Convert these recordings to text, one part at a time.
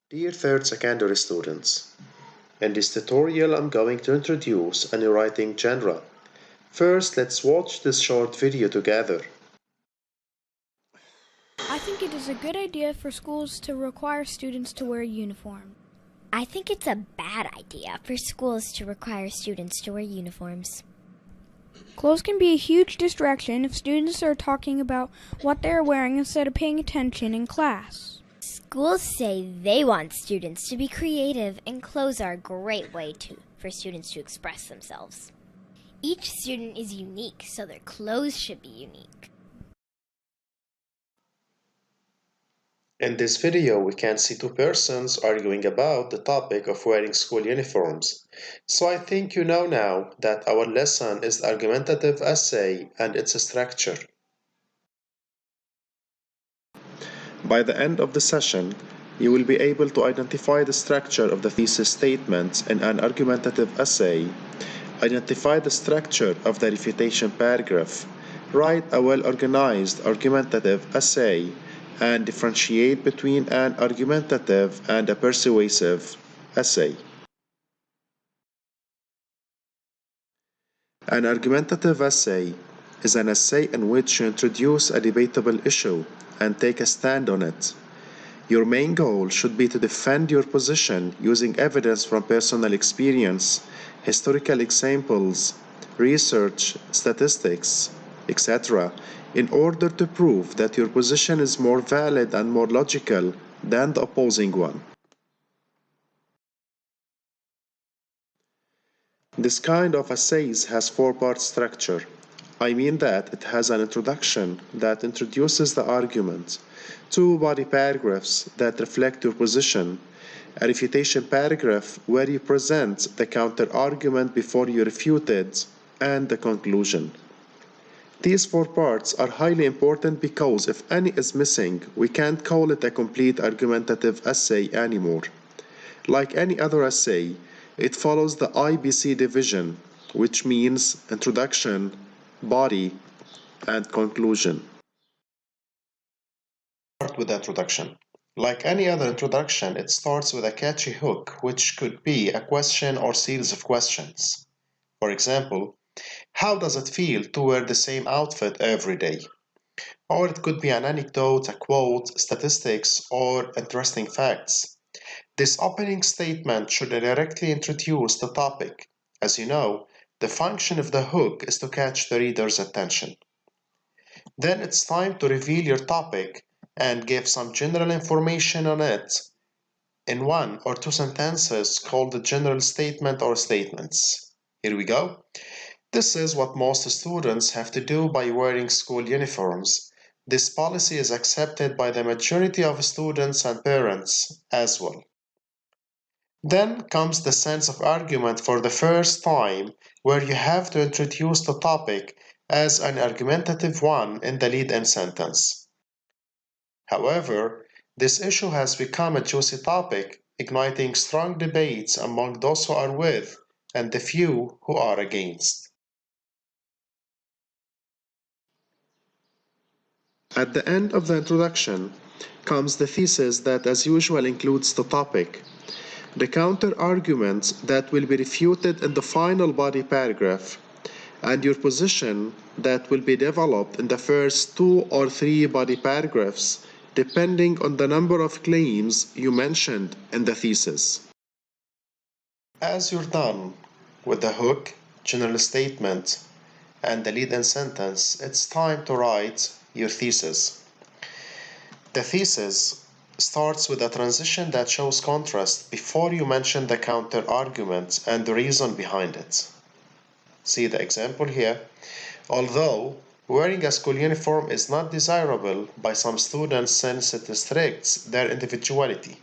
Dear third secondary students, in this tutorial I'm going to introduce a new writing genre. First, let's watch this short video together. I think it is a good idea for schools to require students to wear a uniform. I think it's a bad idea for schools to require students to wear uniforms. Clothes can be a huge distraction if students are talking about what they are wearing instead of paying attention in class. Schools say they want students to be creative, and clothes are a great way for students to express themselves. Each student is unique, so their clothes should be unique. In this video, we can see two persons arguing about the topic of wearing school uniforms. So I think you know now that our lesson is argumentative essay and its structure. By the end of the session, you will be able to identify the structure of the thesis statements in an argumentative essay, identify the structure of the refutation paragraph, write a well-organized argumentative essay, and differentiate between an argumentative and a persuasive essay. An argumentative essay is an essay in which you introduce a debatable issue and take a stand on it. Your main goal should be to defend your position using evidence from personal experience, historical examples, research, statistics, etc., in order to prove that your position is more valid and more logical than the opposing one. This kind of essays has four-part structure. I mean that it has an introduction that introduces the argument, two body paragraphs that reflect your position, a refutation paragraph where you present the counter-argument before you refute it, and the conclusion. These four parts are highly important because if any is missing, we can't call it a complete argumentative essay anymore. Like any other essay, it follows the IBC division, which means introduction, body, and conclusion. Start with the introduction. Like any other introduction, it starts with a catchy hook, which could be a question or series of questions. For example, how does it feel to wear the same outfit every day? Or it could be an anecdote, a quote, statistics, or interesting facts. This opening statement should directly introduce the topic. As you know, the function of the hook is to catch the reader's attention. Then it's time to reveal your topic and give some general information on it in one or two sentences called the general statement or statements. Here we go. This is what most students have to do by wearing school uniforms. This policy is accepted by the majority of students and parents as well. Then comes the sense of argument for the first time, where you have to introduce the topic as an argumentative one in the lead-in sentence. However, this issue has become a juicy topic, igniting strong debates among those who are with and the few who are against. At the end of the introduction comes the thesis that as usual includes the topic, the counter-arguments that will be refuted in the final body paragraph, and your position that will be developed in the first two or three body paragraphs depending on the number of claims you mentioned in the thesis. As you're done with the hook, general statement, and the lead-in sentence, it's time to write your thesis. The thesis starts with a transition that shows contrast before you mention the counter-argument and the reason behind it. See the example here. Although wearing a school uniform is not desirable by some students since it restricts their individuality,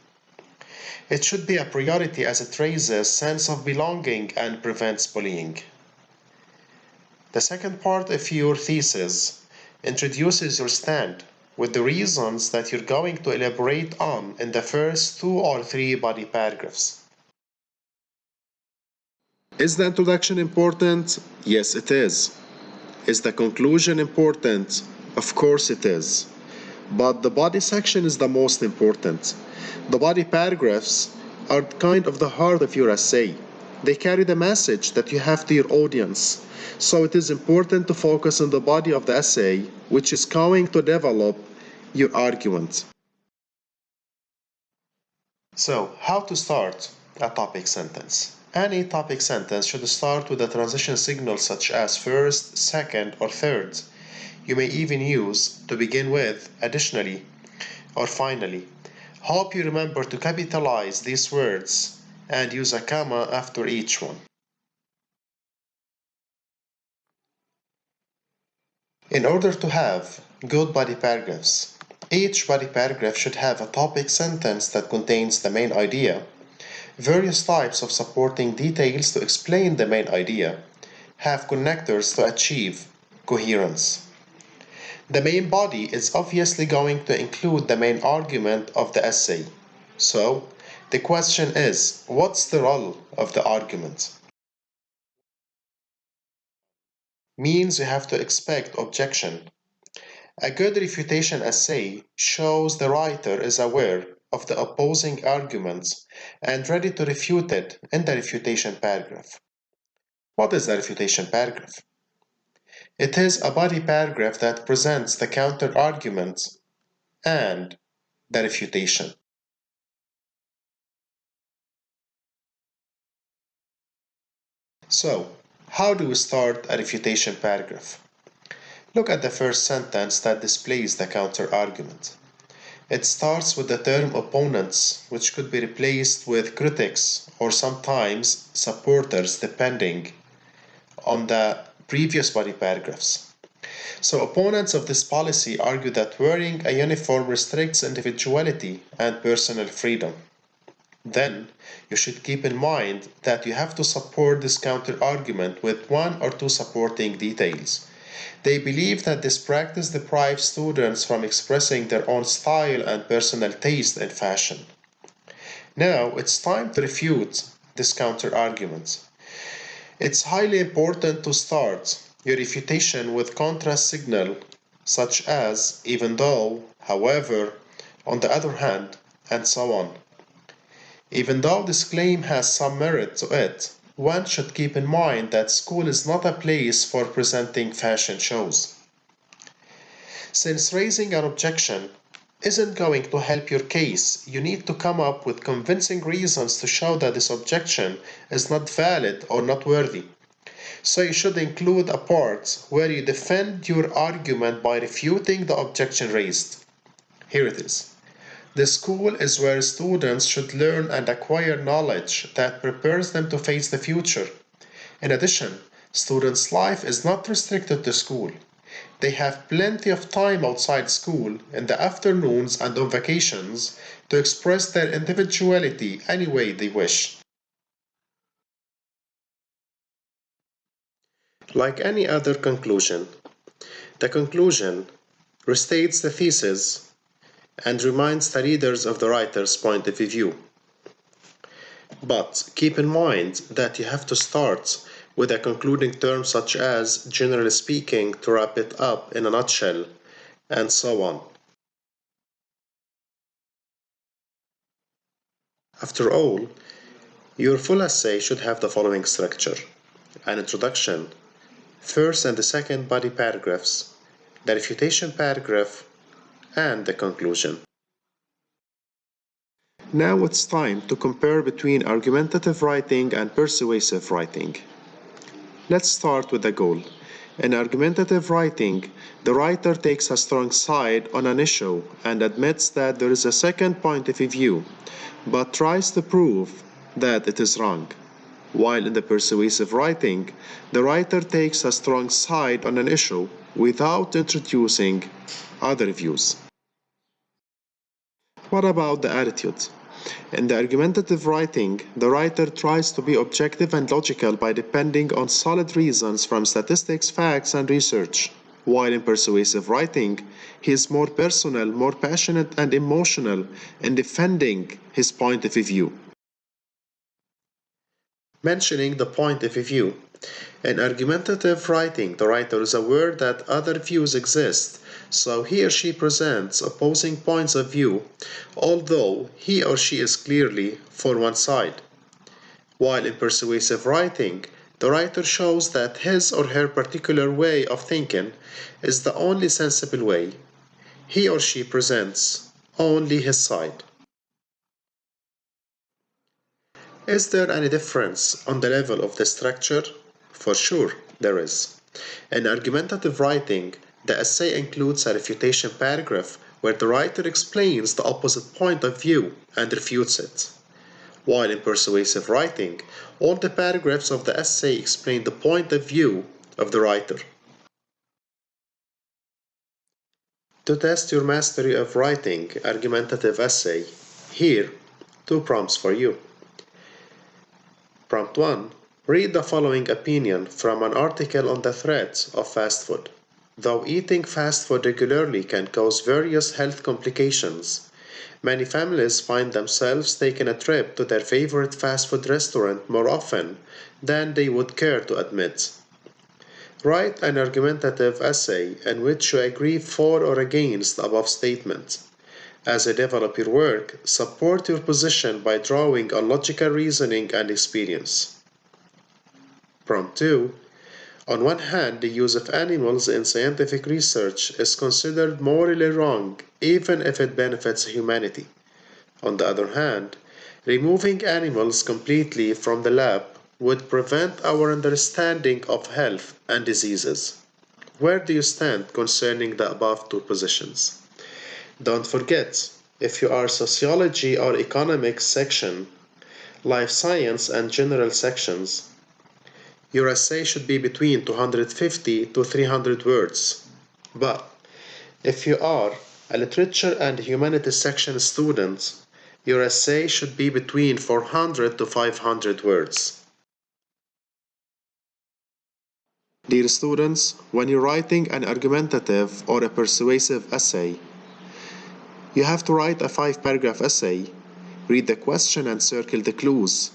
it should be a priority as it raises sense of belonging and prevents bullying. The second part of your thesis introduces your stand with the reasons that you're going to elaborate on in the first two or three body paragraphs. Is the introduction important? Yes, it is. Is the conclusion important? Of course it is. but the body section is the most important. The body paragraphs are kind of the heart of your essay. They carry the message that you have to your audience. So it is important to focus on the body of the essay, which is going to develop your argument. So, how to start a topic sentence? Any topic sentence should start with a transition signal such as first, second, or third. You may even use to begin with, additionally, or finally. Hope you remember to capitalize these words and use a comma after each one. In order to have good body paragraphs, each body paragraph should have a topic sentence that contains the main idea, various types of supporting details to explain the main idea, have connectors to achieve coherence. The main body is obviously going to include the main argument of the essay. So, the question is, what's the role of the argument? Means you have to expect objection. A good refutation essay shows the writer is aware of the opposing arguments and ready to refute it in the refutation paragraph. What is the refutation paragraph? It is a body paragraph that presents the counter-argument and the refutation. So, how do we start a refutation paragraph? Look at the first sentence that displays the counter-argument. It starts with the term opponents, which could be replaced with critics or sometimes supporters depending on the previous body paragraphs. So opponents of this policy argue that wearing a uniform restricts individuality and personal freedom. Then you should keep in mind that you have to support this counter-argument with one or two supporting details. They believe that this practice deprives students from expressing their own style and personal taste in fashion. Now it's time to refute this counter-argument. It's highly important to start your refutation with contrast signal such as even though, however, on the other hand, and so on. Even though this claim has some merit to it, one should keep in mind that school is not a place for presenting fashion shows. Since raising an objection isn't going to help your case, you need to come up with convincing reasons to show that this objection is not valid or not worthy. So you should include a part where you defend your argument by refuting the objection raised. Here it is. The school is where students should learn and acquire knowledge that prepares them to face the future. In addition, students' life is not restricted to school. They have plenty of time outside school, in the afternoons and on vacations, to express their individuality any way they wish. Like any other conclusion, the conclusion restates the thesis and reminds the readers of the writer's point of view. But keep in mind that you have to start with a concluding term such as generally speaking to wrap it up in a nutshell, and so on. After all, your full essay should have the following structure: an introduction, first and the second body paragraphs, the refutation paragraph, and the conclusion. Now it's time to compare between argumentative writing and persuasive writing. Let's start with the goal. In argumentative writing, the writer takes a strong side on an issue and admits that there is a second point of view, but tries to prove that it is wrong. While in the persuasive writing, the writer takes a strong side on an issue without introducing other views. What about the attitude? In the argumentative writing, the writer tries to be objective and logical by depending on solid reasons from statistics, facts, and research. While in persuasive writing, he is more personal, more passionate, and emotional in defending his point of view. Mentioning the point of view. In argumentative writing, the writer is aware that other views exist, So he or she presents opposing points of view, although he or she is clearly for one side. While in persuasive writing, the writer shows that his or her particular way of thinking is the only sensible way. He or she presents only his side. Is there any difference on the level of the structure? For sure, there is. In argumentative writing, the essay includes a refutation paragraph where the writer explains the opposite point of view and refutes it. While in persuasive writing, all the paragraphs of the essay explain the point of view of the writer. To test your mastery of writing argumentative essay, here 2 prompts for you. Prompt 1. Read the following opinion from an article on the threats of fast food. Though eating fast food regularly can cause various health complications, many families find themselves taking a trip to their favorite fast food restaurant more often than they would care to admit. Write an argumentative essay in which you agree for or against the above statement. As you develop your work, support your position by drawing on logical reasoning and experience. Prompt 2. On one hand, the use of animals in scientific research is considered morally wrong, even if it benefits humanity. On the other hand, removing animals completely from the lab would prevent our understanding of health and diseases. Where do you stand concerning the above 2 positions? Don't forget, if you are sociology or economics section, life science and general sections, your essay should be between 250 to 300 words. But if you are a literature and humanities section student, your essay should be between 400 to 500 words. Dear students, when you're writing an argumentative or a persuasive essay, you have to write a 5-paragraph essay, read the question and circle the clues,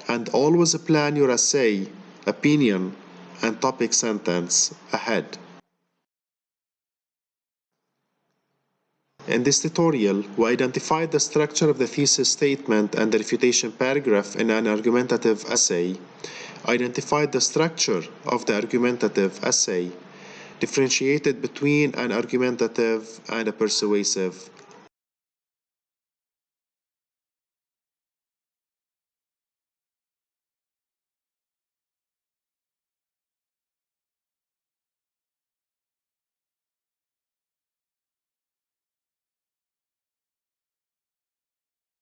and always plan your essay, opinion, and topic sentence ahead. In this tutorial, we identified the structure of the thesis statement and the refutation paragraph in an argumentative essay, identified the structure of the argumentative essay, differentiated between an argumentative and a persuasive